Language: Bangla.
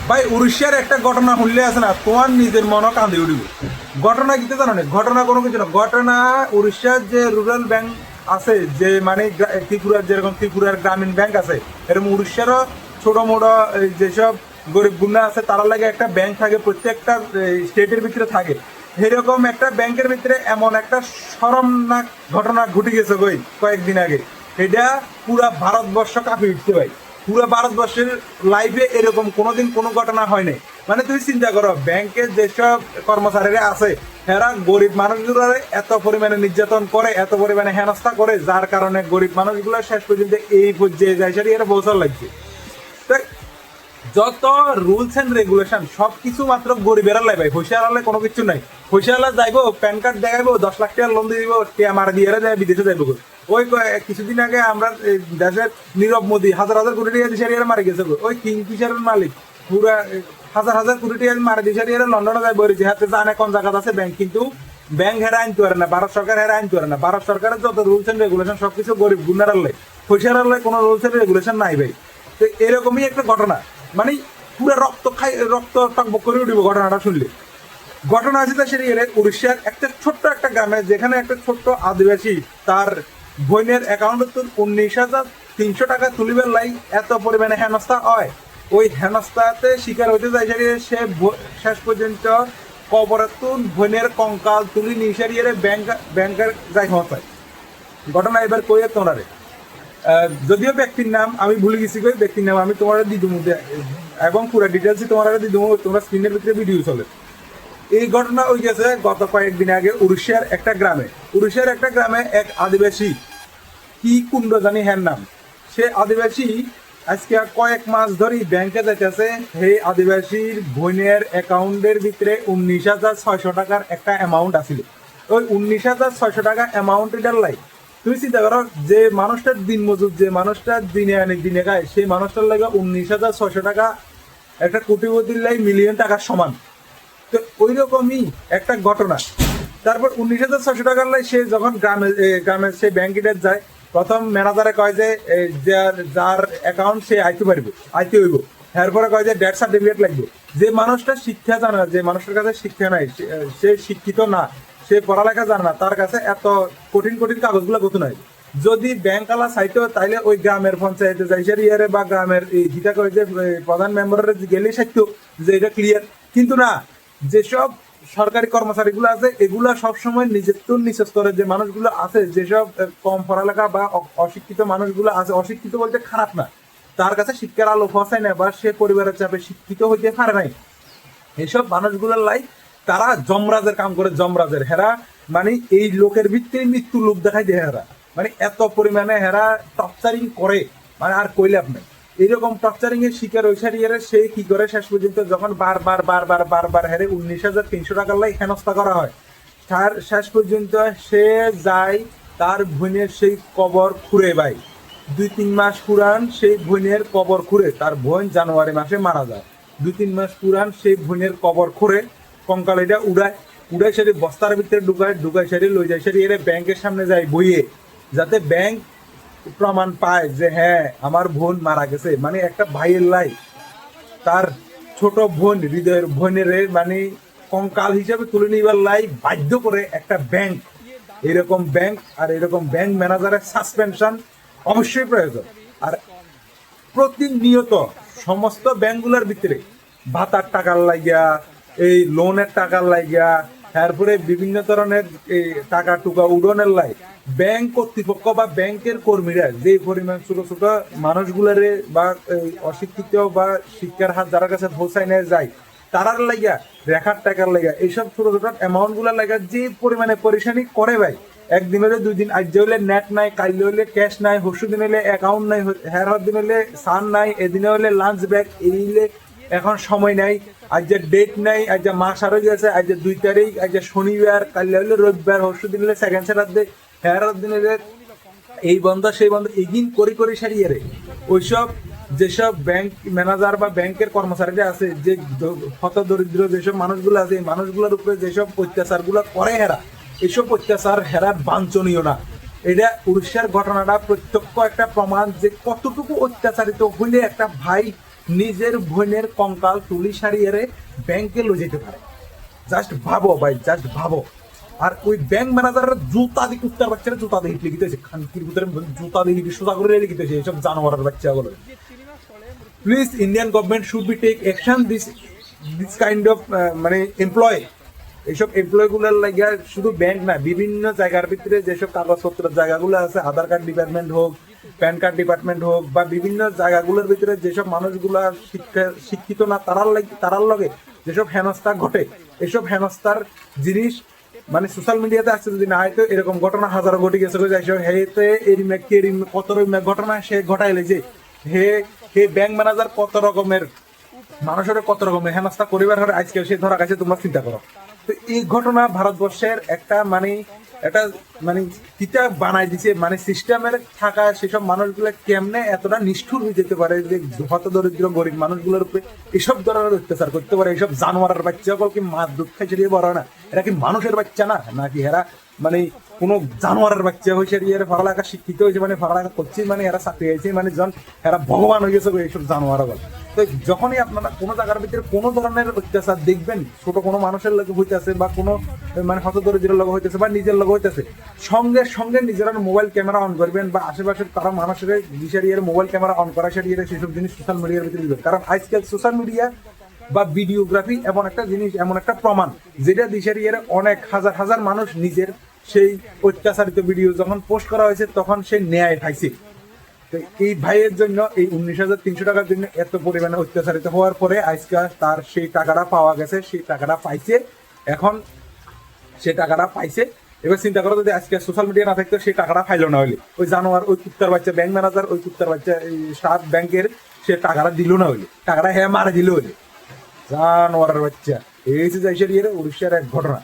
ভাই উড়িষ্যার একটা ঘটনা শুনলে আছে না, তোমার নিজের মনে কাঁদে উঠিব। ঘটনা কিতে জানো না, ঘটনা কোনো কিছু না। ঘটনা উড়িষ্যার যে রুরাল ব্যাংক আছে, যে মানে ত্রিপুরার যেরকম ত্রিপুরার গ্রামীণ ব্যাংক আছে, এরকম উড়িষ্যারও ছোট মোটো যেসব গরিব গুন্ডা আছে তারা লাগে একটা ব্যাংক থাকে, প্রত্যেকটা স্টেটের ভিতরে থাকে। এরকম একটা ব্যাংকের ভিতরে এমন একটা শরমনাক ঘটনা ঘটে গেছে কয়েকদিন আগে। এটা পুরা ভারতবর্ষ কাঁপে উঠতে ভাই। পুরো ভারতবর্ষের লাইফে এরকম কোনোদিন কোনো ঘটনা হয় নাই। মানে তুমি চিন্তা করো, ব্যাংকের যেসব কর্মচারীরা আছে এরা গরিব মানুষগুলো এত পরিমাণে নির্যাতন করে, এত পরিমাণে হেনস্থা করে, যার কারণে গরিব মানুষগুলো শেষ পর্যন্ত এই পর্যায়ে যায়, সেটা এরা বছর লাগছে। তো যত রুলস এন্ড রেগুলেশন সবকিছু মাত্র গরিবের লাই ভাই, পয়সার আলে কোনো কিছু নাই। পয়সার যাইবো, প্যান কার্ড দেখাইবো, 10 লাখ টাকা লোন দিয়ে দিব, মারা দিয়ে যায় বিদেশে যাইবো। ওই কিছুদিন আগে আমরা দেশের নীরব মোদী হাজার হাজার কোটি টাকা দিশারি মারি গেছে। ওই কিংফিশারের মালিক পুরা হাজার হাজার কোটি টাকা মারি দিশারি লন্ডনে যাই বলেছে, হাতে জানে কোন জায়গা আছে ব্যাংক, কিন্তু ব্যাংক হেরা আনতে পারে না, ভারত সরকার হেরা আনতে পারে না। ভারত সরকারের যত রুলস এন্ড রেগুলেশন সবকিছু গরিব গুন্ডার লাই, পয়সার আলে কোনো রুলস এন্ড রেগুলেশন নাই ভাই। তো এরকমই একটা ঘটনা, মানে পুরো রক্ত টকবক করে উঠিব ঘটনাটা শুনলে। ঘটনা আছে তা সেটি গেলে উড়িষ্যার একটা ছোট্ট একটা গ্রামে, যেখানে একটা ছোট্ট আদিবাসী তার বোনের অ্যাকাউন্টে 19,300 টাকা তুলিবার লাই এত পরিমাণে হেনস্থা হয়। ওই হেনস্থাতে শিকার হইতে যাই সারিয়ে সে শেষ পর্যন্ত কবরাতুন বোনের কঙ্কাল তুলি নিয়ে সারিয়ে ব্যাংকের যাই পৌঁছায়। ঘটনা এবার কইয়ে তোনারে, যদিও ব্যক্তির নাম আমি ভুলে গেছি, ব্যক্তির নাম আমি তোমার দিয়ে দেবো এবং পুরো ডিটেলসই তোমার দিয়ে দেবো, তোমরা স্ক্রিনের ভিতরে ভিডিও চলে। এই ঘটনা হয়ে গেছে গত কয়েকদিন আগে উড়িষ্যার একটা গ্রামে। উড়িষ্যার একটা গ্রামে এক আদিবাসী, কি কুণ্ড জানি হ্যার নাম, সে আদিবাসী আজকে কয়েক মাস ধরে ব্যাংকে যাইতেছে। সেই আদিবাসীর বোনের অ্যাকাউন্টের ভিতরে 19,600 টাকার একটা অ্যামাউন্ট আছিল। ওই 19,600 টাকা অ্যামাউন্ট এটার লাই তুমি চিন্তা করো, যে মানুষটার দিন মজুর, যে মানুষটার দিনে আনে দিনে খায়, সেই মানুষটার লাগে 19,600 টাকা একটা কোটিপতির লাই মিলিয়ন টাকার সমান। তো ওই রকমই একটা ঘটনা। তারপর 19,600 টাকার লাই সে যখন গ্রামে সে ব্যাংকের যায়, প্রথম ম্যানেজারে কয় যে যার অ্যাকাউন্ট সে আইতে হইব। এরপরে কয় যে ডেথ সার্টিফিকেট লাগবে। যে মানুষটা শিক্ষা জানে না, যে মানুষের কাছে শিক্ষা নাই, সে শিক্ষিত না, সে পড়ালেখা জানে না, তার কাছে এত কঠিন কঠিন কাগজগুলো কত নাই। যদি ব্যাংক আলা চাইতো তাইলে ওই গ্রামের পঞ্চায়েতে যাইসারি বা গ্রামের হিতা করে যে প্রধান মেম্বারের গেলে সাইতো যে এটা ক্লিয়ার। কিন্তু না, যেসব সরকারি কর্মচারীগুলো আছে এগুলা সবসময় নিজের তো নিচের স্তরে যে মানুষগুলো আছে, যেসব কম পড়ালেখা বা অশিক্ষিত মানুষগুলো আছে, অশিক্ষিত বলতে খারাপ না, তার কাছে শিক্ষার আলো পৌঁছায় না বা সে পরিবারের চাপে শিক্ষিত হইতে পারে নাই, এসব মানুষগুলোর লাই তারা যমরাজের কাম করে। যমরাজের হেরা মানে এই লোকের ভিত্তিতে মৃত্যু লোক দেখাই দেয় হেরা, মানে এত পরিমাণে হেরা টর্চারিং করে, মানে আর কইলে আপনি এইরকম টর্চারিং এর শিকার ওই সারিয়ারে সে কি করে শেষ পর্যন্ত যখন বারবার হেরে 19,300 টাকার লাই হেনস্থা করা হয়, তার শেষ পর্যন্ত সে যায় তার বোনের সেই কবর খুঁড়ে ভাই। 2-3 মাস পুরান সেই বোনের কবর খুঁড়ে, তার বোন জানুয়ারি মাসে মারা যায়। 2-3 মাস পুরান সেই বোনের কবর খুঁড়ে কঙ্কাল এটা উড়াই সারি বস্তার ভিতরে ঢুকাই সারি লই যায় সারি এর ব্যাংকের সামনে যায় বইয়ে, যাতে ব্যাংক প্রমাণ পায় যে হ্যাঁ আমার বোন মারা গেছে। মানে একটা ভাইয়ের লাই তার ছোট বোন, হৃদয়ের বোনের মানে কঙ্কাল হিসাবে তুলে নিবার লাই বাধ্য করে একটা ব্যাংক। এরকম ব্যাংক আর এরকম ব্যাংক ম্যানেজারের সাসপেনশন অবশ্যই প্রয়োজন। আর প্রতিনিয়ত সমস্ত ব্যাংকগুলোর ভিতরে ভাতার টাকার লাগিয়া, এই লোনের টাকার লাগিয়া, তারপরে বিভিন্ন ধরনের এই টাকা টুকা উড়নের লাই ব্যাংক কর্তৃপক্ষ বা ব্যাংকের কর্মীরা যে পরিমাণ ছোট ছোট মানুষগুলারে বা অশিক্ষিত বা শিক্ষার হাত যারা কাছে পৌঁছায় নিয়ে যায় তারার লাগিয়া, রেখার টাকার লাগিয়া, এইসব ছোট ছোট অ্যামাউন্ট গুলার লাগিয়া যে পরিমাণে পরেশানি করে ভাই। একদিন হলে 2 দিন, আজ হইলে নেট নাই, কাইলে হইলে ক্যাশ নাই, হরসু দিন হইলে অ্যাকাউন্ট নাই, হর দিন হইলে সান নাই, এদিনে হইলে লাঞ্চ ব্যাগ, এইলে এখন সময় নাই, আজ যে ডেট নাই, আজ যে মাস আরো গেছে, আজ যে 2 তারিখ, আজ যে শনিবার, কাইলে হইলে রবিবার, হরসু দিন হইলে সেকেন্ড স্যাটারডে, হের দিন হইলে এই বন্ধ সেই বন্ধ, এগিন করি সারিয়ে রে। ওইসব যেসব ব্যাংক ম্যানেজার বা ব্যাংকের কর্মচারীরা আছে, যে হত দরিদ্র যেসব মানুষগুলো আছে, এই মানুষগুলোর উপরে যেসব অত্যাচারগুলো করে হেরা, এসব অত্যাচার হেরার বাঞ্ছনীয় না। এটা উড়িষ্যার ঘটনাটা প্রত্যক্ষ একটা প্রমাণ যে কতটুকু অত্যাচারিত হইলে একটা ভাই নিজের বোনের কঙ্কাল তুলি সারিয়ে ব্যাংকে লয়ে যেতে পারে। জাস্ট ভাবো ভাই, জাস্ট ভাবো। আর ওই ব্যাংক ম্যানেজারের জুতা দিয়ে কুত্তার বাচ্চারা জুতা দিয়ে হিট লিখিতেছে, খানকির ভিতরে জুতা দিয়ে সোজা করে লিখিতেছে এইসব জানোয়ারের বাচ্চাগুলো। Please Indian government should be take action this kind of মানে এমপ্লয়। এইসব এমপ্লয়গুলোর লাগিয়া শুধু ব্যাংক না, বিভিন্ন জায়গার ভিতরে যেসব কাগজপত্রের জায়গাগুলো আছে, আধার কার্ড ডিপার্টমেন্ট হোক, প্যান কার্ড ডিপার্টমেন্ট হোক, বা বিভিন্ন জায়গাগুলোর ভিতরে যেসব মানুষগুলা শিক্ষিত না, তারার লগে যেসব হেনস্থা ঘটে, এসব হেনস্থার জিনিস মানে সোশ্যাল মিডিয়াতে আসছে। যদি না হয়তো এরকম ঘটনা হাজারো ঘটে গেছে, হেতে কত ঘটনা সে ঘটাইলে যে হে ব্যাংক ম্যানেজার কত রকমের মানুষের কত রকমের হেনস্থা করিবার হলে আজকে সে ধরা গেছে। তোমরা চিন্তা করো তো এই ঘটনা ভারতবর্ষের একটা মানে কিটা বানাই দিছে, মানে সিস্টেমের থাকা সেসব মানুষগুলো কেমনে এতটা নিষ্ঠুর হয়ে যেতে পারে যে হত দরিদ্র গরিব মানুষগুলোর উপরে এসব ধরনের অত্যাচার করতে পারে। এইসব জানোয়ারের বাচ্চা সকল কি মা দুধ খাই ছড়িয়ে বড় না, এরা কি মানুষের বাচ্চা না, নাকি এরা মানে কোনো জানোয়ারের বাচ্চা হয়েছে, এরা পড়ালেখা শিক্ষিত হয়েছে, মানে পড়ালেখা করছে, মানে এরা চাকরি হয়েছে, মানে জন এরা ভগবান হয়ে গেছে এইসব জানোয়ার। তো যখনই আপনারা কোনো জায়গার ভিতরে কোনো ধরনের অত্যাচার দেখবেন, ছোট কোনো মানুষের লগে হইতেছে বা কোনো মানে হত দরিদ্রের লগে হইতেছে বা নিজের লগে হইতেছে, সঙ্গে সঙ্গে নিজেরা মোবাইল ক্যামেরা অন করবেন বা আশেপাশের তারা মানুষের দিশারিয়ার মোবাইল ক্যামেরা অন করা সারিয়ে সেসব জিনিস সোশ্যাল মিডিয়ার ভিতরে দিবেন। কারণ আজকাল সোশ্যাল মিডিয়া বা ভিডিওগ্রাফি এমন একটা জিনিস, এমন একটা প্রমাণ যেটা দিশারিয়ার অনেক হাজার হাজার মানুষ নিজের সেই অত্যাচারিত ভিডিও যখন পোস্ট করা হয়েছে তখন সে ন্যায় পাইছে। এই ভাইয়ের জন্য এই 19,300 টাকার জন্য এত পরিমাণে অত্যাচারিত হওয়ার পরে আজকে তার সেই টাকাটা পাওয়া গেছে, সেই টাকাটা পাইছে। এখন সে টাকাটা পাইছে, এবার চিন্তা করো যদি আজকে সোশ্যাল মিডিয়া না থাকতো সেই টাকাটা পাইলো না হইলে, ওই জানোয়ার ওই কুত্তার বাচ্চা ব্যাংক ম্যানেজার, ওই কুত্তার বাচ্চা স্টাফ ব্যাংকের সে টাকাটা দিল না হইলে, টাকাটা হ্যাঁ মারা দিল হইলে। জানোয়ারের বাচ্চা এই যে উড়িষ্যার এক ঘটনা।